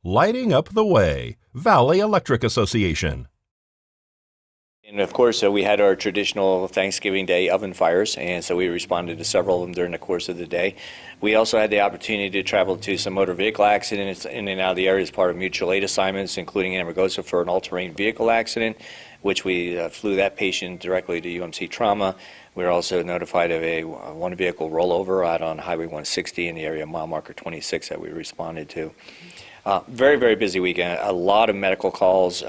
Lighting up the way. Valley Electric Association. And of course, we had our traditional Thanksgiving Day oven fires, and so we responded to several of them during the course of the day. We also had the opportunity to travel to some motor vehicle accidents in and out of the area as part of mutual aid assignments, including Amargosa for an all-terrain vehicle accident, which we flew that patient directly to UMC Trauma. We were also notified of a one-vehicle rollover out on Highway 160 in the area of mile marker 26 that we responded to. Very, very busy weekend. A lot of medical calls.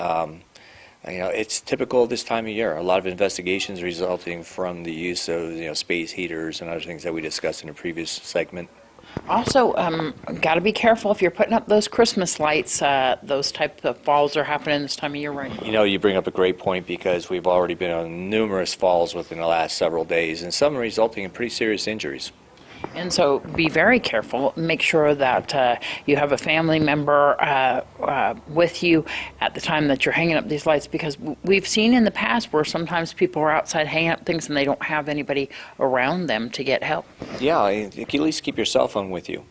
It's typical this time of year. A lot of investigations resulting from the use of, space heaters and other things that we discussed in a previous segment. Also, got to be careful if you're putting up those Christmas lights. Those type of falls are happening this time of year, right? You bring up a great point because we've already been on numerous falls within the last several days, and some resulting in pretty serious injuries. And so be very careful. Make sure that you have a family member with you at the time that you're hanging up these lights, because we've seen in the past where sometimes people are outside hanging up things and they don't have anybody around them to get help. Yeah, at least keep your cell phone with you.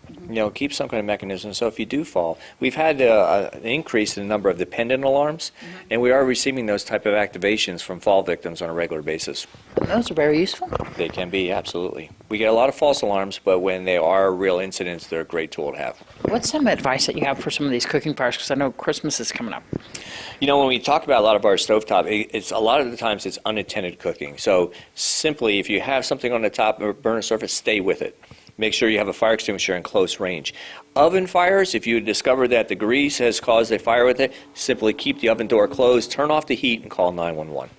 Keep some kind of mechanism so if you do fall. We've had an increase in the number of dependent alarms, and we are receiving those type of activations from fall victims on a regular basis. And those are very useful. They can be, absolutely. We get a lot of false alarms, but when they are real incidents, they're a great tool to have. What's some advice that you have for some of these cooking fires? Because I know Christmas is coming up. When we talk about a lot of our stovetop, it's a lot of the times it's unattended cooking. So simply, if you have something on the top or burner surface, stay with it. Make sure you have a fire extinguisher in close range. Oven fires, if you discover that the grease has caused a fire with it, simply keep the oven door closed, turn off the heat, and call 911.